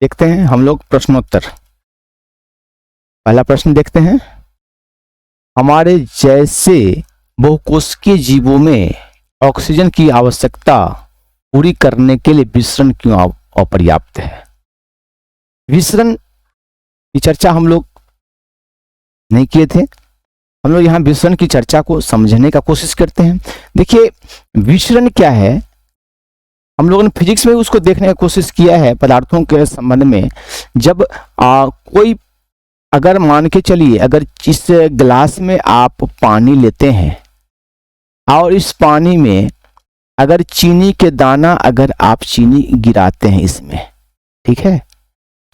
देखते हैं हम लोग प्रश्नोत्तर। पहला प्रश्न देखते हैं, हमारे जैसे बहुकोशिकीय जीवों में ऑक्सीजन की आवश्यकता पूरी करने के लिए विसरण क्यों अपर्याप्त है? विसरण की चर्चा हम लोग नहीं किए थे, हम लोग यहाँ विसरण की चर्चा को समझने का कोशिश करते हैं। देखिए विसरण क्या है, हम लोगों ने फिजिक्स में उसको देखने की कोशिश किया है पदार्थों के संबंध में। जब कोई अगर मान के चलिए, अगर इस गिलास में आप पानी लेते हैं और इस पानी में अगर चीनी के दाना अगर आप चीनी गिराते हैं इसमें, ठीक है,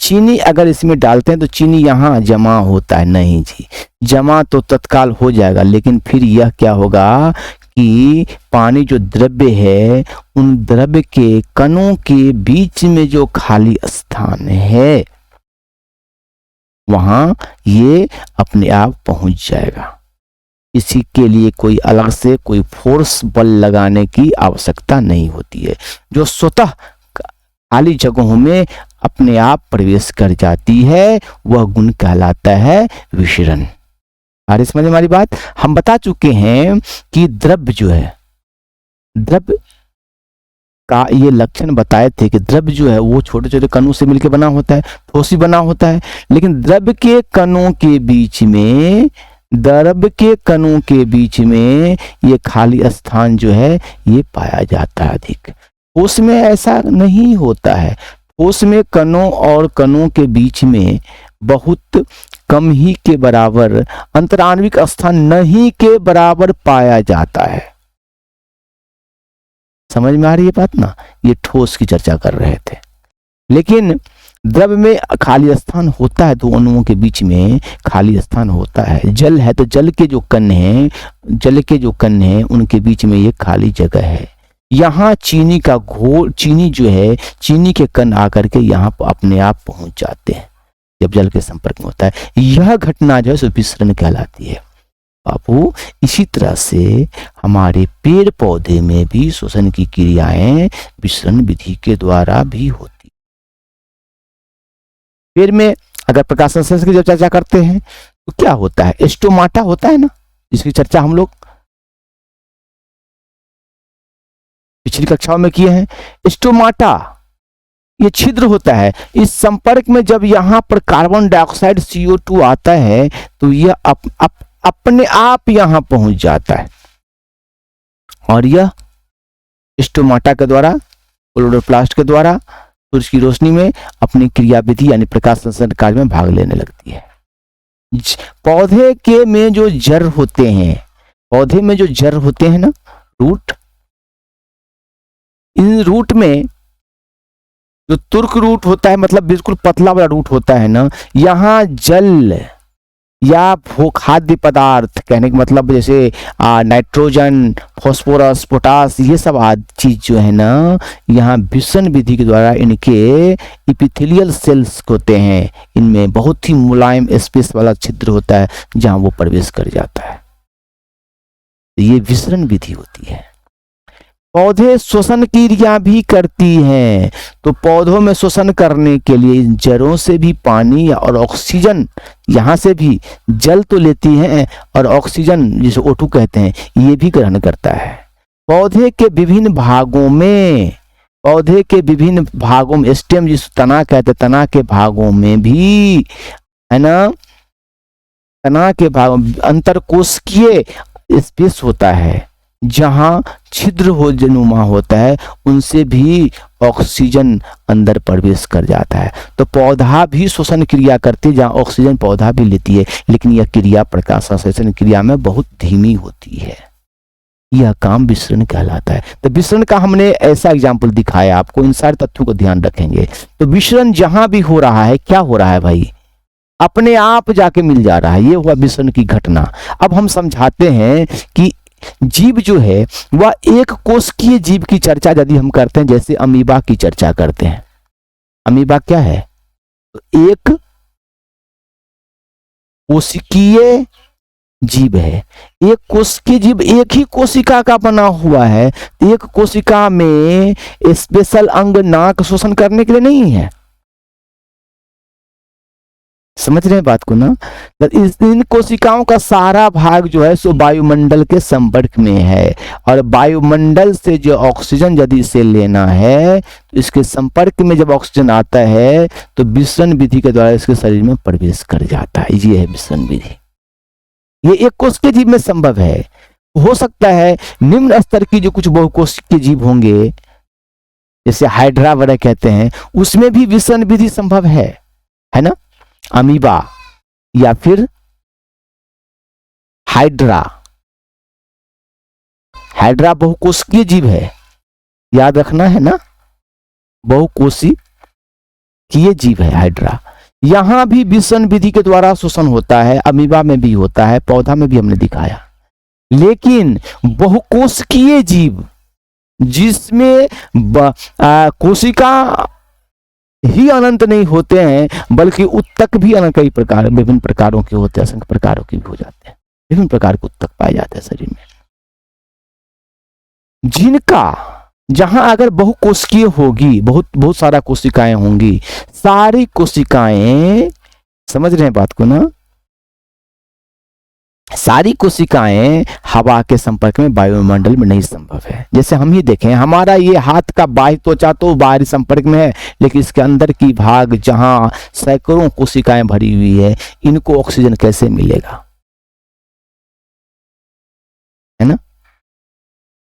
चीनी अगर इसमें डालते हैं तो चीनी यहाँ जमा होता है? नहीं जी, जमा तो तत्काल हो जाएगा, लेकिन फिर यह क्या होगा कि पानी जो द्रव्य है उन द्रव्य के कणों के बीच में जो खाली स्थान है वहां ये अपने आप पहुंच जाएगा। इसी के लिए कोई अलग से कोई फोर्स बल लगाने की आवश्यकता नहीं होती है, जो स्वतः खाली जगहों में अपने आप प्रवेश कर जाती है, वह गुण कहलाता है विसरण। अरे समझ में हमारी बात? हम बता चुके हैं कि द्रव्य जो है, द्रव्य का ये लक्षण बताए थे कि द्रव्य जो है वो छोटे छोटे कणों से मिलकर बना होता है, ठोस बना होता है, लेकिन द्रव्य के कणों के बीच में, द्रव्य के कणों के बीच में ये खाली स्थान जो है ये पाया जाता है अधिक। ठोस में ऐसा नहीं होता है, ठोस में कणों और कणों के बीच में बहुत कम ही के बराबर अंतराण्विक स्थान नहीं के बराबर पाया जाता है। समझ में आ रही है बात ना? ये ठोस की चर्चा कर रहे थे, लेकिन द्रव्य में खाली स्थान होता है, दो अणुओं के बीच में खाली स्थान होता है। जल है तो जल के जो कण हैं, जल के जो कण हैं उनके बीच में ये खाली जगह है। यहाँ चीनी का घोल, चीनी जो है, चीनी के कण आकर के यहाँ अपने आप पहुंच जाते हैं जब जल के संपर्क में होता है। यह घटना जो है विसरण कहलाती है बाबू। इसी तरह से हमारे पेड़ पौधे में भी श्वसन की क्रियाएं विसरण विधि के द्वारा भी होती। पेड़ में अगर प्रकाश संश्लेषण की जब चर्चा करते हैं तो क्या होता है? स्टोमाटा होता है ना, जिसकी चर्चा हम लोग पिछली कक्षाओं में किए हैं। स्टोमाटा ये छिद्र होता है, इस संपर्क में जब यहाँ पर कार्बन डाइऑक्साइड CO2 आता है तो यह अपने आप यहां पहुंच जाता है और यह स्टोमाटा के द्वारा, क्लोरोप्लास्ट के द्वारा सूर्य की रोशनी में अपनी क्रियाविधि यानी प्रकाश संश्लेषण कार्य में भाग लेने लगती है। पौधे के में जो जड़ होते हैं, पौधे में जो जड़ होते हैं ना, रूट, इन रूट में जो तुर्क रूट होता है, मतलब बिल्कुल पतला वाला रूट होता है ना, यहाँ जल या खाद्य पदार्थ, कहने का मतलब जैसे नाइट्रोजन, फास्फोरस, पोटास, ये सब आदि चीज जो है ना, यहाँ विसरण विधि के द्वारा इनके एपिथेलियल सेल्स होते हैं, इनमें बहुत ही मुलायम स्पेस वाला छिद्र होता है जहां वो प्रवेश कर जाता है। ये विसरण विधि होती है। पौधे श्वसन क्रिया भी करती हैं, तो पौधों में श्वसन करने के लिए जड़ों से भी पानी और ऑक्सीजन, यहाँ से भी जल तो लेती हैं और ऑक्सीजन जिसे O2 कहते हैं ये भी ग्रहण करता है। पौधे के विभिन्न भागों में, पौधे के विभिन्न भागों में, स्टेम जिस तना कहते हैं, तना के भागों में भी है ना, तना के भागों अंतरकोशिकीय स्पेस होता है जहां छिद्र हो जनुमा होता है, उनसे भी ऑक्सीजन अंदर प्रवेश कर जाता है। तो पौधा भी श्वसन क्रिया करती है, जहां ऑक्सीजन पौधा भी लेती है, लेकिन यह क्रिया प्रकाश संश्लेषण क्रिया में बहुत धीमी होती है। यह काम विसरण कहलाता है। तो विसरण का हमने ऐसा एग्जाम्पल दिखाया आपको, इन सारे तथ्यों को ध्यान रखेंगे। तो विसरण जहां भी हो रहा है, क्या हो रहा है भाई? अपने आप जाके मिल जा रहा है। ये हुआ विसरण की घटना। अब हम समझाते हैं कि जीव जो है वह एक कोशिकीय जीव की चर्चा यदि हम करते हैं, जैसे अमीबा की चर्चा करते हैं। अमीबा क्या है? तो एक कोशिकीय जीव है। एक कोशिकीय जीव एक ही कोशिका का बना हुआ है। एक कोशिका में स्पेशल अंग नाक श्वसन करने के लिए नहीं है, समझ रहे हैं बात को ना। तो इन कोशिकाओं का सारा भाग जो है सो वायुमंडल के संपर्क में है, और वायुमंडल से जो ऑक्सीजन यदि इसे लेना है तो इसके संपर्क में जब ऑक्सीजन आता है तो विसरण विधि के द्वारा इसके शरीर में प्रवेश कर जाता है। ये है विसरण विधि। ये एक कोशिकीय जीव में संभव है। हो सकता है निम्न स्तर की जो कुछ बहुकोशिकीय जीव होंगे, जैसे हाइड्रा वगैरह कहते हैं, उसमें भी विसरण विधि संभव है ना। अमीबा या फिर हाइड्रा, हाइड्रा बहुकोशिकीय जीव है, याद रखना है ना, बहुकोशिकीय जीव है हाइड्रा। यहां भी विसरण विधि के द्वारा शोषण होता है, अमीबा में भी होता है, पौधा में भी हमने दिखाया। लेकिन बहुकोशिकीय जीव जिसमें कोशिका ही अनंत नहीं होते हैं बल्कि उत्तक भी अनंत, कई प्रकार विभिन्न प्रकारों के होते हैं, असंख्य प्रकारों के भी हो जाते हैं, विभिन्न प्रकार के उत्तक पाए जाते हैं शरीर में, जिनका जहां अगर बहुकोशिकीय होगी, बहुत सारा कोशिकाएं होंगी, सारी कोशिकाएं, समझ रहे हैं बात को ना, सारी कोशिकाएं हवा के संपर्क में वायुमंडल में नहीं संभव है। जैसे हम ही देखें, हमारा ये हाथ का बाह्य त्वचा तो बाहरी संपर्क में है, लेकिन इसके अंदर की भाग जहां सैकड़ों कोशिकाएं भरी हुई है, इनको ऑक्सीजन कैसे मिलेगा, है ना।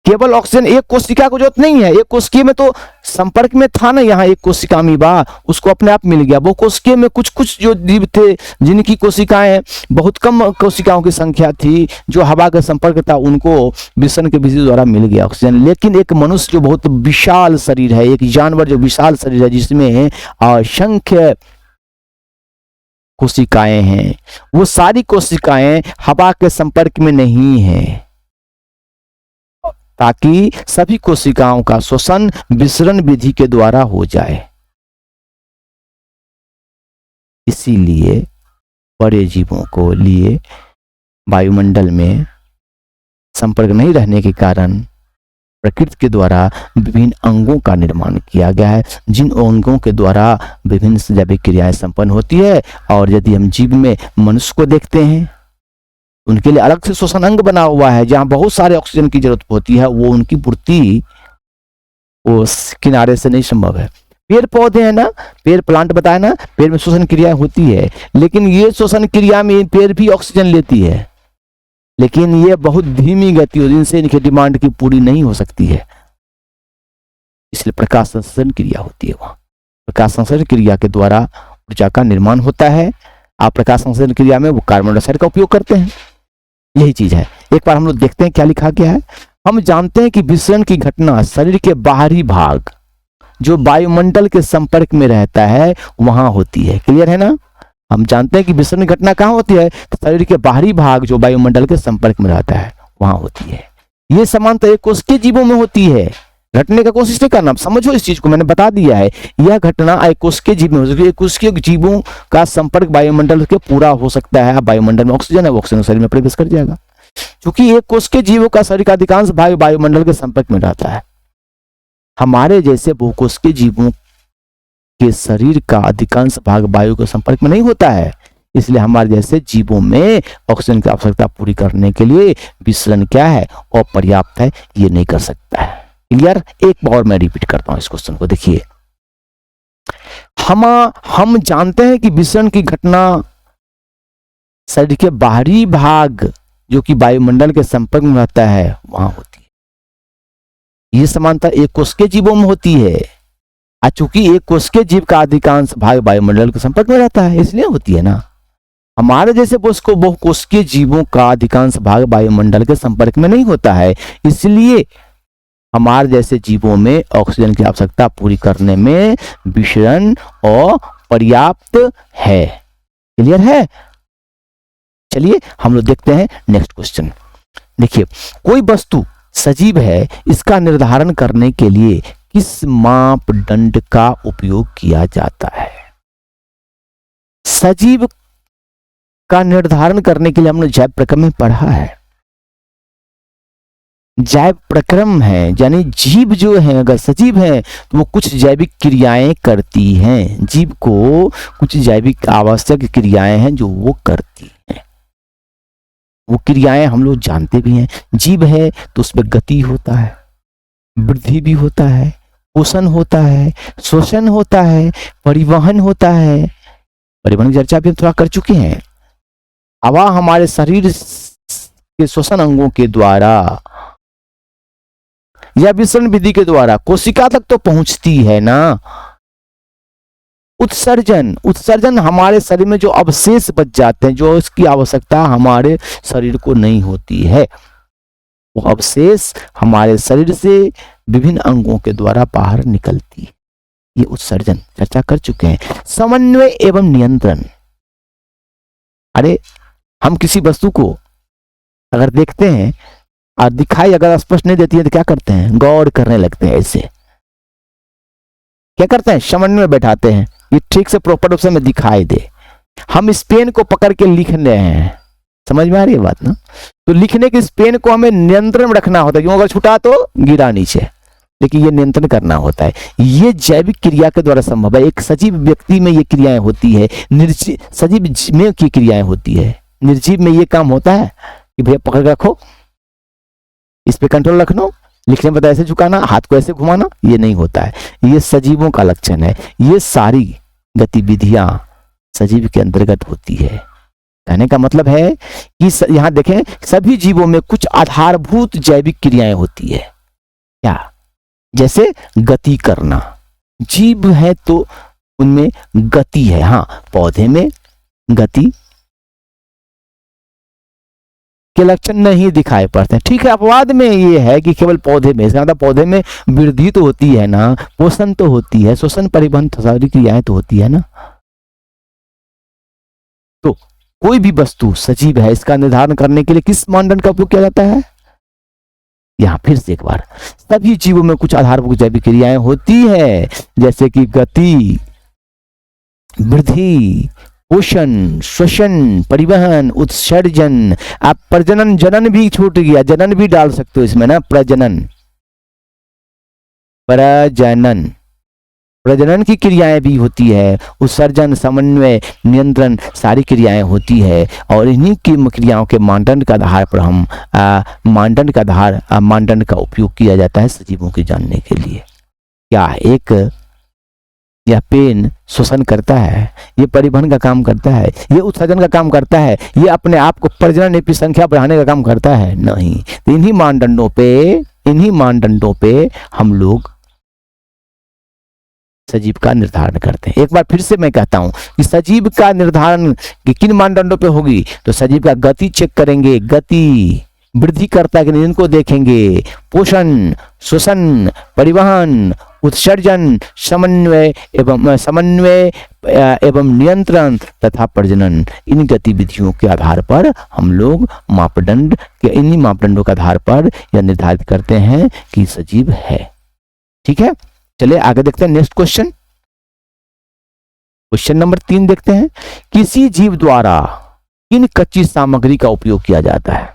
केवल ऑक्सीजन एक कोशिका को जरूरत नहीं है, एक कोशिका में तो संपर्क में था ना, यहाँ एक कोशिका अमीबा, उसको अपने आप मिल गया। वो कोशिका में कुछ जो जीव थे जिनकी कोशिकाएं बहुत कम कोशिकाओं की संख्या थी, जो हवा का संपर्क था, उनको विसरण के विधि द्वारा मिल गया ऑक्सीजन। लेकिन एक मनुष्य जो बहुत विशाल शरीर है, एक जानवर जो विशाल शरीर है, जिसमें असंख्य कोशिकाएं हैं, वो सारी कोशिकाएं हवा के संपर्क में नहीं है, ताकि सभी कोशिकाओं का शोषण विसरण विधि के द्वारा हो जाए। इसीलिए बड़े जीवों को लिए वायुमंडल में संपर्क नहीं रहने के कारण प्रकृति के द्वारा विभिन्न अंगों का निर्माण किया गया है, जिन अंगों के द्वारा विभिन्न जैविक क्रियाएं संपन्न होती है। और यदि हम जीव में मनुष्य को देखते हैं, उनके लिए अलग से श्वसन अंग बना हुआ है, जहां बहुत सारे ऑक्सीजन की जरूरत होती है, वो उनकी पूर्ति उस किनारे से नहीं संभव है। पेड़ पौधे हैं ना, पेड़ प्लांट बताया ना, पेड़ में श्वसन क्रिया होती है, लेकिन ये श्वसन क्रिया में पेड़ भी ऑक्सीजन लेती है, लेकिन ये बहुत धीमी गति हो, जिनसे इनकी डिमांड की पूरी नहीं हो सकती है। इसलिए प्रकाश संश्लेषण क्रिया होती है। वहां प्रकाश संश्लेषण क्रिया के द्वारा ऊर्जा का निर्माण होता है। आप प्रकाश संश्लेषण क्रिया में वो कार्बन डाइऑक्साइड का उपयोग करते हैं, यही चीज है। एक बार हम लोग देखते हैं क्या लिखा गया है। हम जानते हैं कि विसरण की घटना शरीर के बाहरी भाग जो वायुमंडल के संपर्क में रहता है वहां होती है। क्लियर है ना। हम जानते हैं कि विसरण की घटना कहां होती है, तो शरीर के बाहरी भाग जो वायुमंडल के संपर्क में रहता है वहां होती है। ये समानता एक कोशिकीय जीवों में होती है। घटने का कोशिश नहीं करना, समझो इस चीज को, मैंने बता दिया है। यह घटना एक कोशिकीय जीव में हो सकती है। कोशिकीय जीवों का संपर्क वायुमंडल के पूरा हो सकता है। वायुमंडल में ऑक्सीजन है, ऑक्सीजन शरीर में प्रवेश कर जाएगा। क्योंकि एक कोशिकीय जीवों का शरीर का अधिकांश भाग वायुमंडल के संपर्क में रहता है। हमारे जैसे बहुकोशिकीय जीवों के शरीर का अधिकांश भाग वायु के संपर्क में नहीं होता है, इसलिए हमारे जैसे जीवों में ऑक्सीजन की आवश्यकता पूरी करने के लिए विसरण क्या है, अपर्याप्त है, ये नहीं कर सकता है। क्लियर। एक बार मैं रिपीट करता हूं इस क्वेश्चन को, देखिए। हम जानते हैं कि विसरण की घटना शरीर के बाहरी भाग जो कि वायुमंडल के संपर्क में रहता है वहां होती है। यह समानता एक कोशिकीय जीवों में होती है। चूंकि एक कोशिकीय जीव का अधिकांश भाग वायुमंडल के संपर्क में रहता है, इसलिए होती है ना। हमारे जैसे बहुकोशिकीय जीवों का अधिकांश भाग वायुमंडल के संपर्क में नहीं होता है, इसलिए हमारे जैसे जीवों में ऑक्सीजन की आवश्यकता पूरी करने में विसरण अपर्याप्त है। क्लियर है। चलिए हम लोग देखते हैं नेक्स्ट क्वेश्चन। देखिए, कोई वस्तु सजीव है, इसका निर्धारण करने के लिए किस मापदंड का उपयोग किया जाता है। सजीव का निर्धारण करने के लिए हमने जैव प्रक्रम में पढ़ा है। जैव प्रक्रम है, यानी जीव जो है, अगर सजीव है तो वो कुछ जैविक क्रियाएं करती हैं, जीव को कुछ जैविक आवश्यक क्रियाएं हैं जो वो करती हैं। वो क्रियाएं हम लोग जानते भी हैं। जीव है तो उसमें गति होता है, वृद्धि भी होता है, पोषण होता है, शोषण होता है, परिवहन होता है। परिवहन की चर्चा भी हम थोड़ा कर चुके हैं। हवा हमारे शरीर के श्वसन अंगों के द्वारा या विसरण विधि के द्वारा कोशिका तक तो पहुंचती है ना। उत्सर्जन, उत्सर्जन हमारे शरीर में जो अवशेष बच जाते हैं, जो इसकी आवश्यकता हमारे शरीर को नहीं होती है, वो अवशेष हमारे शरीर से विभिन्न अंगों के द्वारा बाहर निकलती है। ये उत्सर्जन चर्चा कर चुके हैं। समन्वय एवं नियंत्रण, अरे हम किसी वस्तु को अगर देखते हैं और दिखाई अगर स्पष्ट नहीं देती है तो क्या करते हैं, गौर करने लगते हैं। ऐसे क्या करते हैं, समन्वय बैठाते हैं, ये ठीक से प्रॉपर रूप से हमें दिखाई दे। हम इस पेन को पकड़ के लिख रहे हैं, समझ में आ रही है बात ना। तो लिखने के इस पेन को हमें नियंत्रण में रखना होता है, क्यों, अगर छुटा तो गिरा नीचे, लेकिन ये नियंत्रण करना होता है। ये जैविक क्रिया के द्वारा संभव है। एक सजीव व्यक्ति में ये क्रियाएं होती है, सजीव में की क्रियाएं होती है। निर्जीव में ये काम होता है कि भैया पकड़ के रखो, इस पे कंट्रोल रखना, लिखने में ऐसे झुकाना, हाथ को ऐसे घुमाना, ये नहीं होता है। ये सजीवों का लक्षण है। ये सारी गतिविधियां सजीव के अंतर्गत होती है। कहने का मतलब है कि यहां देखें, सभी जीवों में कुछ आधारभूत जैविक क्रियाएं होती है। क्या, जैसे गति करना, जीव है तो उनमें गति है। हाँ, पौधे में गति के लक्षण नहीं दिखाई पड़ते। ठीक है, अपवाद में ये है कि केवल पौधे में, इसका मतलब पौधे में वृद्धि तो होती है ना, पोषण तो होती है, श्वसन परिवहन सारी क्रियाएं तो होती है ना। तो कोई भी वस्तु सजीव है, इसका निर्धारण करने के लिए किस मानदंड का उपयोग किया जाता है। यहां फिर से एक बार, सभी जीवों में कुछ आधारभूत जैविक क्रियाएं होती है, जैसे कि गति, वृद्धि, पोषण, श्वसन, परिवहन, उत्सर्जन। आप प्रजनन, जनन भी छूट गया, जनन भी डाल सकते हो इसमें ना, प्रजनन, प्रजनन, प्रजनन की क्रियाएं भी होती है। उत्सर्जन, समन्वय, नियंत्रण, सारी क्रियाएं होती है। और इन्हीं की क्रियाओं के मानदंड के आधार पर हम मानदंड का उपयोग किया जाता है सजीवों के जानने के लिए। क्या एक यह पेन श्वसन करता है, ये परिवहन का काम करता है, ये उत्सर्जन का काम करता है, ये अपने आप को प्रजनन एपी संख्या बढ़ाने का काम करता है? नहीं। तो इन्हीं मानदंडों पे हम लोग सजीव का निर्धारण करते हैं। एक बार फिर से मैं कहता हूं कि सजीव का निर्धारण किन मानदंडों पे होगी, तो सजीव का गति चेक करेंगे, गति वृद्धि करता है कि नहीं इनको देखेंगे, पोषण, श्वसन, परिवहन, उत्सर्जन, समन्वय एवं नियंत्रण तथा प्रजनन, इन गतिविधियों के आधार पर हम लोग मापदंड के, इन्हीं मापदंडों के आधार पर यह निर्धारित करते हैं कि सजीव है। ठीक है, चलिए आगे देखते हैं। नेक्स्ट क्वेश्चन, क्वेश्चन नंबर 3 देखते हैं। किसी जीव द्वारा किन कच्ची सामग्री का उपयोग किया जाता है?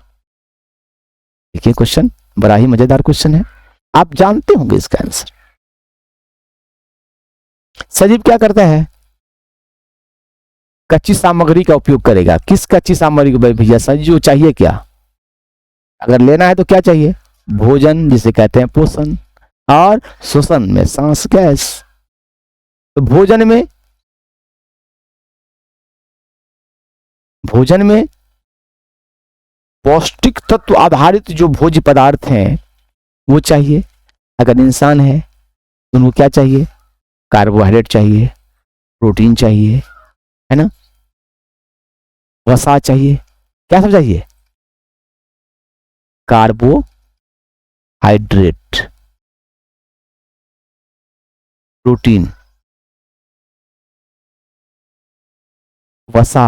देखिए क्वेश्चन बड़ा ही मजेदार क्वेश्चन है, आप जानते होंगे इसका आंसर। सजीव क्या करता है? कच्ची सामग्री का उपयोग करेगा। किस कच्ची सामग्री को भैया? सजीव चाहिए क्या? अगर लेना है तो क्या चाहिए? भोजन, जिसे कहते हैं पोषण, और श्वसन में सांस, गैस। तो भोजन में पौष्टिक तत्व आधारित जो भोज्य पदार्थ हैं वो चाहिए। अगर इंसान है तो उनको क्या चाहिए? कार्बोहाइड्रेट चाहिए, प्रोटीन चाहिए, है ना, वसा चाहिए। क्या सब चाहिए? कार्बोहाइड्रेट, प्रोटीन, वसा,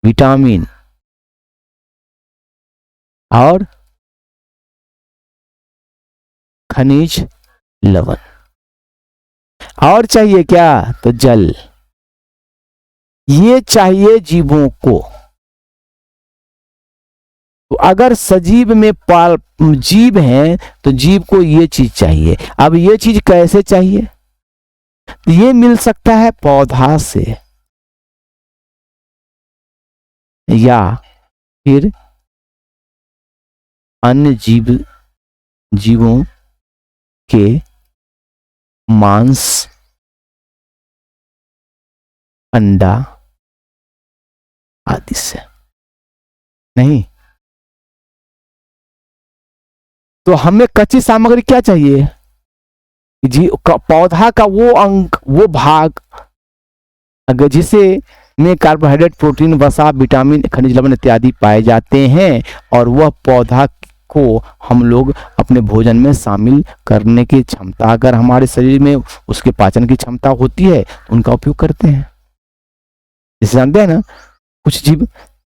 विटामिन और खनिज लवण। और चाहिए क्या? तो जल। ये चाहिए जीवों को। तो अगर सजीव में जीव है तो जीव को ये चीज चाहिए। अब ये चीज कैसे चाहिए? तो ये मिल सकता है पौधा से या फिर अन्य जीवों के मांस, अंडा आदि से। नहीं तो हमें कच्ची सामग्री क्या चाहिए? पौधा का वो अंग, वो भाग अगर जिसे में कार्बोहाइड्रेट, प्रोटीन, वसा, विटामिन, खनिज लवण इत्यादि पाए जाते हैं और वह पौधा को हम लोग अपने भोजन में शामिल करने की क्षमता, अगर हमारे शरीर में उसके पाचन की क्षमता होती है तो उनका उपयोग करते हैं। जैसे जानते हैं ना, कुछ जीव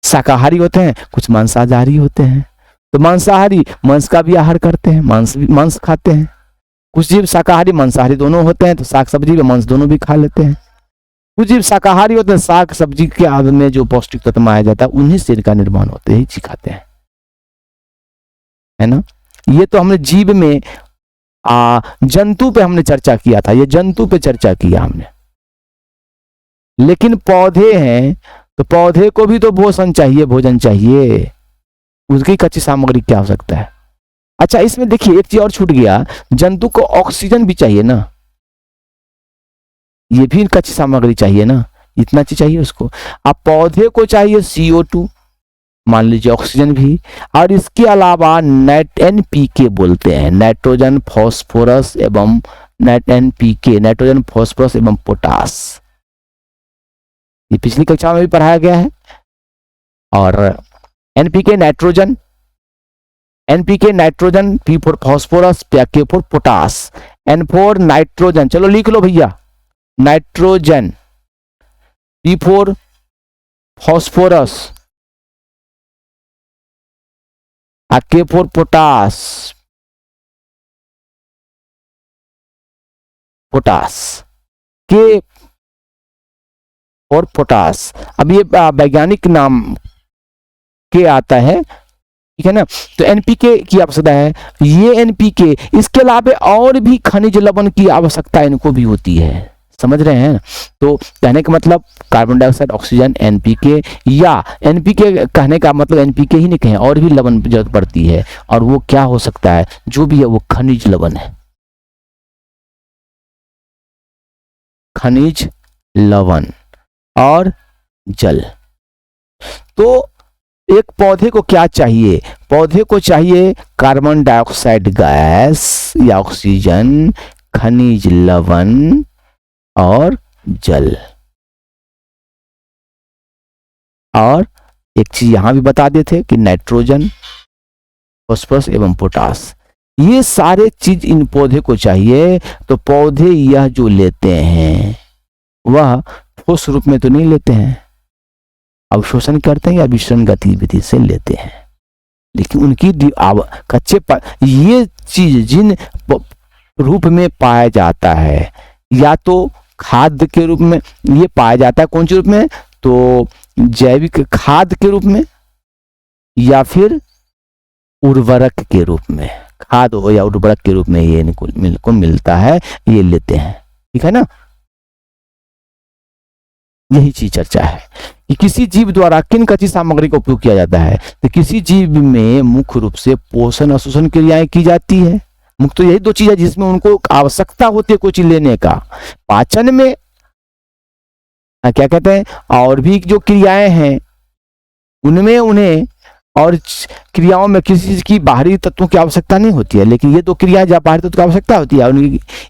शाकाहारी होते हैं, कुछ मांसाहारी होते हैं। तो मांसाहारी मांस का भी आहार करते हैं, मांस खाते हैं। कुछ जीव शाकाहारी मांसाहारी दोनों होते हैं, तो साग सब्जी व मांस दोनों भी खा लेते हैं। कुछ जीव शाकाहारी होते हैं, साग सब्जी के आदि में जो पौष्टिक तत्व माया जाता है उन्हीं से इनका निर्माण होते ही चीज खाते हैं, है ना। ये तो हमने जीव में जंतु पे हमने चर्चा किया था, ये जंतु पे चर्चा किया हमने। लेकिन पौधे हैं तो पौधे को भी तो पोषण चाहिए, भोजन चाहिए, उसकी कच्ची सामग्री क्या हो सकता है। अच्छा इसमें देखिए एक चीज और छूट गया, जंतु को ऑक्सीजन भी चाहिए ना, ये भी कच्ची सामग्री चाहिए ना, इतना चीज चाहिए उसको। अब पौधे को चाहिए CO2, मान लीजिए ऑक्सीजन भी, और इसके अलावा NPK बोलते हैं, नाइट्रोजन फास्फोरस एवं NPK, नाइट्रोजन फास्फोरस एवं पोटास। ये पिछली कक्षा में भी पढ़ाया गया है। और NPK nitrogen, P for phosphorus, K for potash, N for nitrogen, चलो लिख लो भैया, nitrogen, P for phosphorus, K for potash, K और पोटास। अब ये वैज्ञानिक नाम के आता है, ठीक है ना। तो NPK की आवश्यकता है, ये NPK, इसके अलावा और भी खनिज लवण की आवश्यकता इनको भी होती है, समझ रहे हैं। तो कहने का मतलब कार्बन डाइऑक्साइड, ऑक्सीजन, NPK, या NPK कहने का मतलब NPK ही नहीं कहें, और भी लवण जरूरत पड़ती है। और वो क्या हो सकता है, जो भी है वो खनिज लवण है, खनिज लवण और जल। तो एक पौधे को क्या चाहिए? पौधे को चाहिए कार्बन डाइऑक्साइड गैस या ऑक्सीजन, खनिज लवण और जल। और एक चीज यहां भी बता देते कि नाइट्रोजन, फास्फोरस एवं पोटास, ये सारे चीज इन पौधे को चाहिए। तो पौधे यह जो लेते हैं वह ठोस रूप में तो नहीं लेते हैं, अवशोषण करते हैं या विसरण गतिविधि से लेते हैं। लेकिन उनकी कच्चे ये चीज जिन रूप में पाया जाता है, या तो खाद्य के रूप में ये पाया जाता है, कौन से रूप में, तो जैविक खाद के रूप में, या फिर उर्वरक के रूप में, खाद हो या उर्वरक के रूप में ये इनको मिलता है, ये लेते हैं, ठीक है ना। यही चीज चर्चा है कि किसी जीव द्वारा किन कच्ची सामग्री का उपयोग किया जाता है। तो किसी जीव में मुख्य रूप से पोषण और शोषण क्रियाएं की जाती है। मुख्य तो यही दो चीज है जिसमें उनको आवश्यकता होती है कोई चीज लेने का। पाचन में क्या कहते हैं, और भी जो क्रियाएं हैं उनमें उन्हें और क्रियाओं में किसी चीज की बाहरी तत्वों की आवश्यकता नहीं होती है, लेकिन ये दो क्रियाएं जब बाहरी तत्व की आवश्यकता होती है,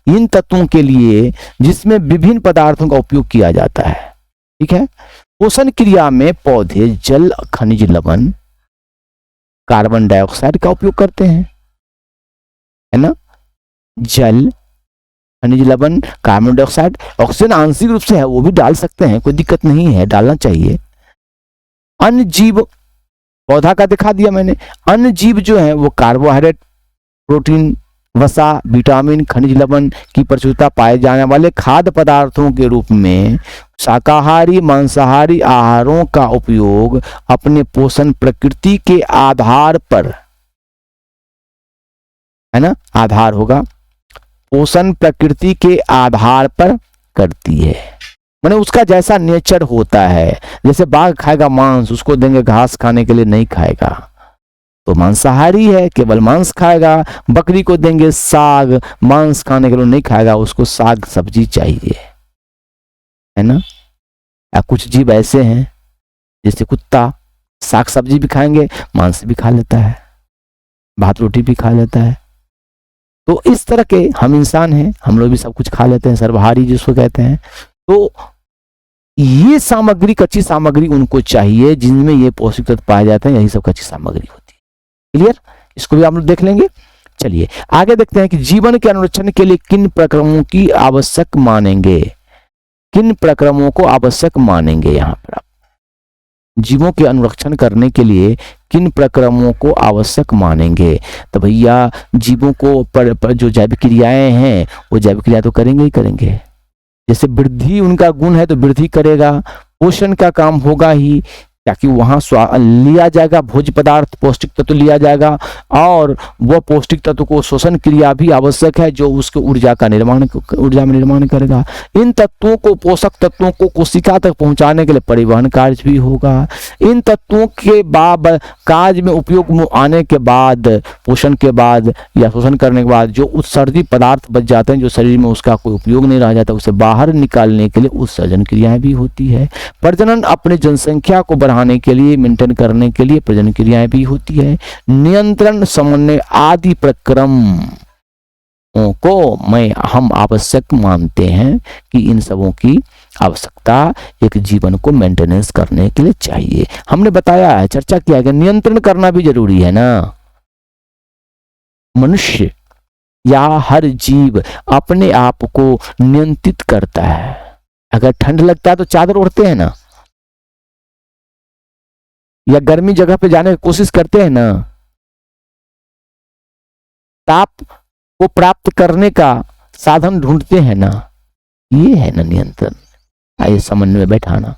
इन तत्वों के लिए जिसमें विभिन्न पदार्थों का उपयोग किया जाता है, ठीक है। पोषण क्रिया में पौधे जल, खनिज लवण, कार्बन डाइऑक्साइड का उपयोग करते हैं, है ना। जल, खनिज लवण, कार्बन डाइऑक्साइड, ऑक्सीजन आंशिक रूप से है वो भी डाल सकते हैं, कोई दिक्कत नहीं है, डालना चाहिए। अन्य जीव, पौधा का दिखा दिया मैंने, अन्य जीव जो है वो कार्बोहाइड्रेट, प्रोटीन, वसा, विटामिन, खनिज लवण की प्रचुरता पाए जाने वाले खाद्य पदार्थों के रूप में शाकाहारी मांसाहारी आहारों का उपयोग अपने पोषण प्रकृति के आधार पर, है ना, आधार होगा, पोषण प्रकृति के आधार पर करती है। माने उसका जैसा नेचर होता है, जैसे बाघ खाएगा मांस, उसको देंगे घास खाने के लिए नहीं खाएगा तो मांसाहारी है, केवल मांस खाएगा। बकरी को देंगे साग, मांस खाने के लिए नहीं खाएगा, उसको साग सब्जी चाहिए, है ना। या कुछ जीव ऐसे हैं जैसे कुत्ता, साग सब्जी भी खाएंगे, मांस भी खा लेता है, भात रोटी भी खा लेता है। तो इस तरह के हम इंसान हैं, हम लोग भी सब कुछ खा लेते हैं, सर्वहारी जिसको कहते हैं। तो ये सामग्री, कच्ची सामग्री उनको चाहिए जिनमें ये पौष्टिक तत्व पाए जाते हैं, यही सब कच्ची सामग्री होती है। क्लियर, इसको भी आप लोग देख लेंगे। चलिए आगे देखते हैं कि जीवन के अनुरक्षण के लिए किन प्रक्रमों की आवश्यक मानेंगे, किन प्रक्रमों को आवश्यक मानेंगे। यहाँ पर आप जीवों के अनुरक्षण करने के लिए किन प्रक्रमों को आवश्यक मानेंगे। तो भैया जीवों को पर जो जैविक क्रियाएं हैं वो जैविक क्रिया तो करेंगे ही करेंगे। जैसे वृद्धि उनका गुण है तो वृद्धि करेगा, पोषण का काम होगा ही, ताकि वहां लिया जाएगा भोज्य पदार्थ, पौष्टिक तत्व लिया जाएगा, और वह पौष्टिक तत्व को शोषण क्रिया भी आवश्यक है जो उसके ऊर्जा में निर्माण करेगा। इन तत्वों को, पोषक तत्वों को कोशिका तक पहुंचाने के लिए परिवहन कार्य भी होगा। इन तत्वों के कार्य में उपयोग में आने के बाद, पोषण के बाद या शोषण करने के बाद जो उत्सर्जी पदार्थ बच जाते हैं, जो शरीर में उसका कोई उपयोग नहीं रह जाता, उसे बाहर निकालने के लिए उत्सर्जन क्रियाएं भी होती है। प्रजनन, अपने जनसंख्या को बढ़ाने के लिए, मेंटेन करने के लिए प्रजनन क्रियाएं भी होती है। नियंत्रण, समन्वय आदि प्रक्रमों को हम आवश्यक मानते हैं कि इन सबों की आवश्यकता एक जीवन को मेंटेनेंस करने के लिए चाहिए। हमने बताया है, चर्चा किया है कि नियंत्रण करना भी जरूरी है ना। मनुष्य या हर जीव अपने आप को नियंत्रित करता है। अगर ठंड लगता है तो चादर ओढ़ते हैं ना, या गर्मी जगह पे जाने की कोशिश करते हैं ना, ताप को प्राप्त करने का साधन ढूंढते हैं ना। ये है ना नियंत्रण, आइए समन्वय बैठाना,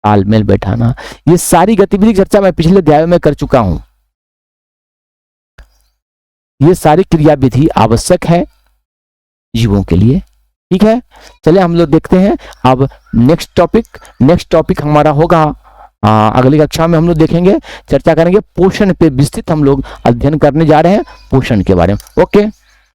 तालमेल बैठाना। ये सारी गतिविधि की चर्चा मैं पिछले अध्याय में कर चुका हूं। ये सारी क्रियाविधि आवश्यक है जीवों के लिए। ठीक है, चलिए हम लोग देखते हैं अब नेक्स्ट टॉपिक हमारा होगा अगली कक्षा में। हम लोग देखेंगे, चर्चा करेंगे पोषण पे विस्तृत हम लोग अध्ययन करने जा रहे हैं, पोषण के बारे में। ओके।